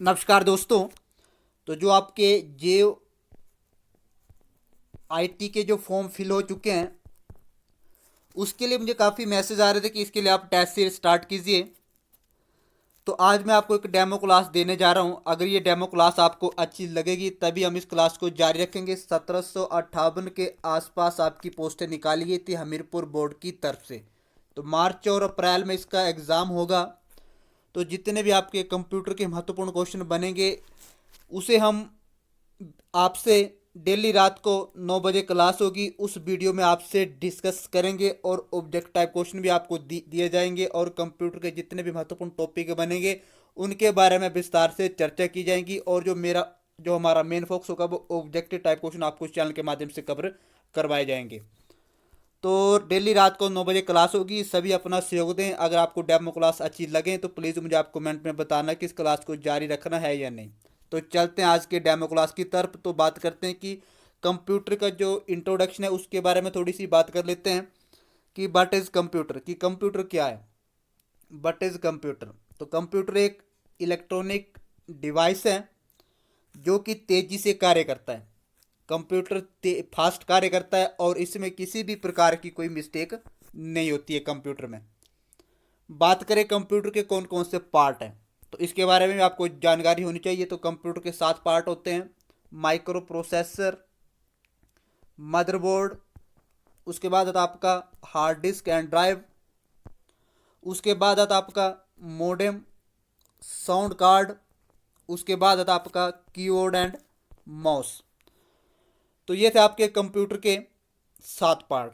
नमस्कार दोस्तों। तो जो आपके जे आईटी के जो फॉर्म फिल हो चुके हैं उसके लिए मुझे काफ़ी मैसेज आ रहे थे कि इसके लिए आप टेस्ट सीरीज स्टार्ट कीजिए। तो आज मैं आपको एक डेमो क्लास देने जा रहा हूं। अगर ये डेमो क्लास आपको अच्छी लगेगी तभी हम इस क्लास को जारी रखेंगे। 1758 के आसपास आपकी पोस्टें निकाली गई थी हमीरपुर बोर्ड की तरफ से। तो मार्च और अप्रैल में इसका एग्ज़ाम होगा। तो जितने भी आपके कंप्यूटर के महत्वपूर्ण क्वेश्चन बनेंगे उसे हम आपसे डेली रात को 9 बजे क्लास होगी, उस वीडियो में आपसे डिस्कस करेंगे और ऑब्जेक्ट टाइप क्वेश्चन भी आपको दिए जाएंगे और कंप्यूटर के जितने भी महत्वपूर्ण टॉपिक बनेंगे उनके बारे में विस्तार से चर्चा की जाएगी। और जो हमारा मेन फोकस होगा वो ऑब्जेक्टिव टाइप क्वेश्चन आपको इस चैनल के माध्यम से कवर करवाए जाएंगे। तो डेली रात को 9 बजे क्लास होगी, सभी अपना सहयोग दें। अगर आपको डेमो क्लास अच्छी लगे तो प्लीज़ मुझे आप कमेंट में बताना कि इस क्लास को जारी रखना है या नहीं। तो चलते हैं आज के डेमो क्लास की तरफ। तो बात करते हैं कि कंप्यूटर का जो इंट्रोडक्शन है उसके बारे में थोड़ी सी बात कर लेते हैं कि व्हाट इज़ कंप्यूटर, कि कंप्यूटर क्या है। What is computer. तो कंप्यूटर एक इलेक्ट्रॉनिक डिवाइस है जो कि तेज़ी से कार्य करता है। कंप्यूटर फास्ट कार्य करता है और इसमें किसी भी प्रकार की कोई मिस्टेक नहीं होती है कंप्यूटर में। बात करें कंप्यूटर के कौन कौन से पार्ट हैं तो इसके बारे में भी आपको जानकारी होनी चाहिए। तो कंप्यूटर के 7 पार्ट होते हैं: माइक्रो प्रोसेसर, मदरबोर्ड, उसके बाद आता आपका हार्ड डिस्क एंड ड्राइव, उसके बाद आता आपका मोडेम, साउंड कार्ड, उसके बाद आता आपका कीबोर्ड एंड माउस। तो ये थे आपके कंप्यूटर के 7 पार्ट।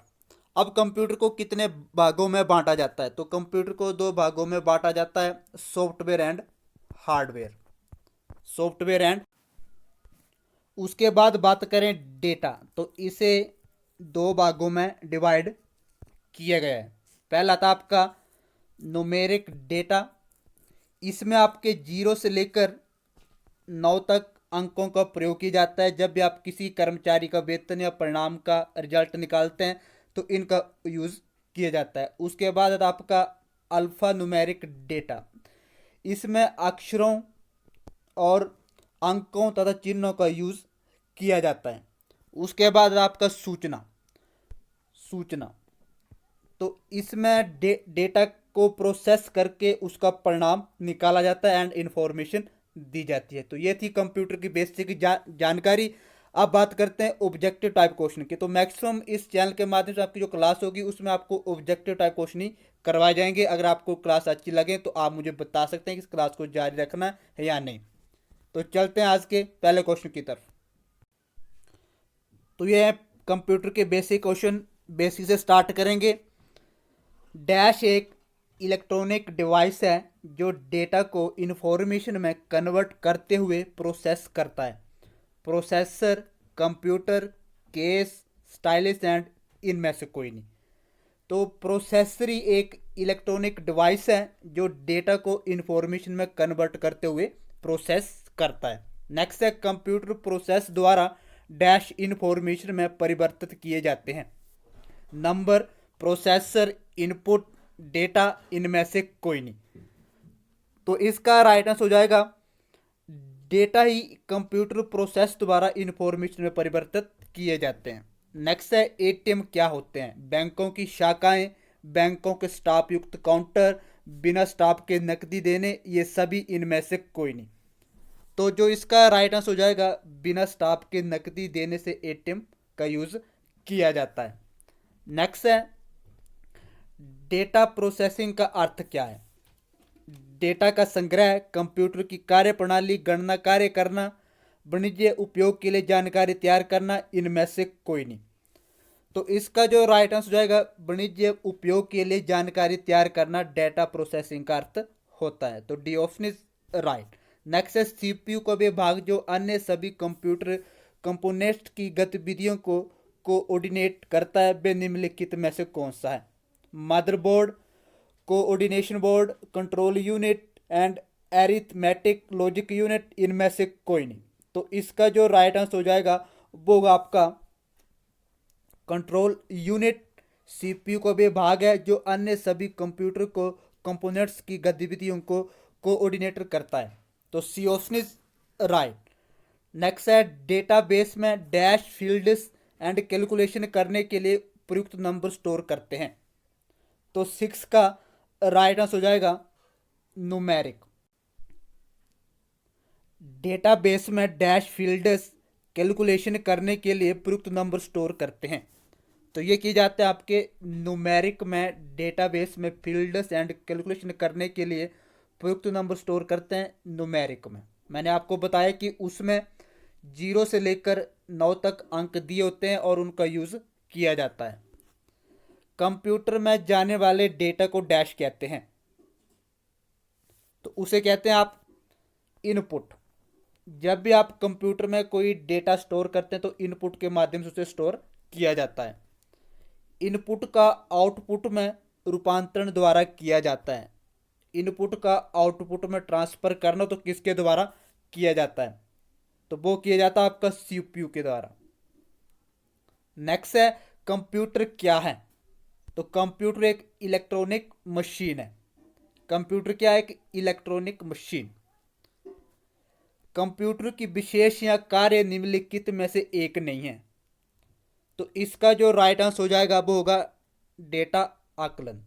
अब कंप्यूटर को कितने भागों में बांटा जाता है। तो कंप्यूटर को 2 भागों में बांटा जाता है: software and hardware. Software and उसके बाद बात करें डेटा, तो इसे 2 भागों में डिवाइड किया गया है। पहला था आपका न्यूमेरिक डेटा। इसमें आपके 0 से लेकर 9 तक अंकों का प्रयोग किया जाता है। जब भी आप किसी कर्मचारी का वेतन या परिणाम का रिजल्ट निकालते हैं तो इनका यूज़ किया जाता है। उसके बाद आपका अल्फ़ा न्यूमेरिक डेटा। इसमें अक्षरों और अंकों तथा चिन्हों का यूज़ किया जाता है। उसके बाद आपका सूचना सूचना तो इसमें डेटा को प्रोसेस करके उसका परिणाम निकाला जाता है एंड इंफॉर्मेशन दी जाती है। तो ये थी कंप्यूटर की बेसिक जानकारी। अब बात करते हैं ऑब्जेक्टिव टाइप क्वेश्चन की। तो मैक्सिमम इस चैनल के माध्यम से आपकी जो क्लास होगी उसमें आपको ऑब्जेक्टिव टाइप क्वेश्चन ही करवाए जाएंगे। अगर आपको क्लास अच्छी लगे तो आप मुझे बता सकते हैं कि इस क्लास को जारी रखना है या नहीं। तो चलते हैं आज के पहले क्वेश्चन की तरफ। तो ये है कंप्यूटर के बेसिक क्वेश्चन। बेसिक से स्टार्ट करेंगे। डैश एक इलेक्ट्रॉनिक डिवाइस है जो डेटा को इंफॉर्मेशन में कन्वर्ट करते हुए प्रोसेस करता है। Processor, computer, case, stylish and इनमें से कोई नहीं। तो प्रोसेसर ही एक इलेक्ट्रॉनिक डिवाइस है जो डेटा को इंफॉर्मेशन में कन्वर्ट करते हुए प्रोसेस करता है। नेक्स्ट है कंप्यूटर प्रोसेस द्वारा डैश इंफॉर्मेशन में परिवर्तित किए जाते हैं। नंबर, प्रोसेसर, इनपुट, डेटा, इनमें से कोई नहीं। तो इसका राइट आंसर हो जाएगा डेटा ही कंप्यूटर प्रोसेस द्वारा इंफॉर्मेशन में परिवर्तित किए जाते हैं। नेक्स्ट है एटीएम क्या होते हैं। बैंकों की शाखाएं, बैंकों के स्टाफ युक्त काउंटर, बिना स्टाफ के नकदी देने, ये सभी इनमें से कोई नहीं। तो जो इसका राइट आंसर हो जाएगा बिना स्टाफ के नकदी देने से एटीएम का यूज़ किया जाता है। नेक्स्ट है डेटा प्रोसेसिंग का अर्थ क्या है। डेटा का संग्रह, कंप्यूटर की कार्यप्रणाली, गणना कार्य करना, वाणिज्य उपयोग के लिए जानकारी तैयार करना, इनमें से कोई नहीं। तो इसका जो राइट आंसर जाएगा वाणिज्य उपयोग के लिए जानकारी तैयार करना डेटा प्रोसेसिंग का अर्थ होता है। तो D option is right. Next है सीपीयू का विभाग जो अन्य सभी कंप्यूटर कंपोनेंट्स की गतिविधियों को कोऑर्डिनेट करता है वे निम्नलिखित में से कौन सा है। Motherboard, coordination board, control unit and arithmetic logic unit, इनमें से कोई नहीं। तो इसका जो राइट आंसर हो जाएगा वो आपका कंट्रोल यूनिट सीपीयू का विभाग है जो अन्य सभी कंप्यूटर को कंपोनेंट्स की गतिविधियों को कोऑर्डिनेटर करता है। तो C option is right. Next है डेटाबेस में डैश फील्ड्स एंड कैलकुलेशन करने के लिए प्रयुक्त नंबर स्टोर करते हैं। तो 6 का राइट आंसर हो जाएगा न्यूमेरिक। डेटाबेस में डैश फील्ड्स कैलकुलेशन करने के लिए प्रयुक्त नंबर स्टोर करते हैं। तो ये किए जाते हैं आपके न्यूमेरिक में, डेटाबेस में फील्ड्स एंड कैलकुलेशन करने के लिए प्रयुक्त नंबर स्टोर करते हैं न्यूमेरिक में। मैंने आपको बताया कि उसमें 0 से लेकर 9 तक अंक दिए होते हैं और उनका यूज़ किया जाता है। कंप्यूटर में जाने वाले डेटा को डैश कहते हैं, तो उसे कहते हैं आप इनपुट। जब भी आप कंप्यूटर में कोई डेटा स्टोर करते हैं तो इनपुट के माध्यम से उसे स्टोर किया जाता है। इनपुट का आउटपुट में रूपांतरण द्वारा किया जाता है। इनपुट का आउटपुट में ट्रांसफर करना तो किसके द्वारा किया जाता है? तो वो किया जाता है आपका सीपीयू के द्वारा। नेक्स्ट है कंप्यूटर क्या है? तो कंप्यूटर एक इलेक्ट्रॉनिक मशीन है। कंप्यूटर क्या है? एक इलेक्ट्रॉनिक मशीन। कंप्यूटर की विशेष या कार्य निम्नलिखित में से एक नहीं है। तो इसका जो राइट आंसर हो जाएगा वो होगा डेटा आकलन।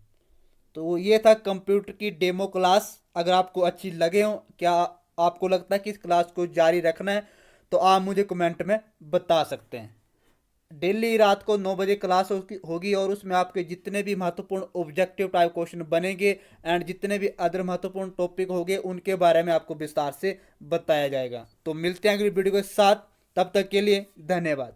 तो ये था कंप्यूटर की डेमो क्लास। अगर आपको अच्छी लगे हो, क्या आपको लगता है कि इस क्लास को जारी रखना है, तो आप मुझे कमेंट में बता सकते हैं। डेली रात को 9 बजे क्लास होगी और उसमें आपके जितने भी महत्वपूर्ण ऑब्जेक्टिव टाइप क्वेश्चन बनेंगे एंड जितने भी अदर महत्वपूर्ण टॉपिक होंगे उनके बारे में आपको विस्तार से बताया जाएगा। तो मिलते हैं अगली वीडियो के साथ, तब तक के लिए धन्यवाद।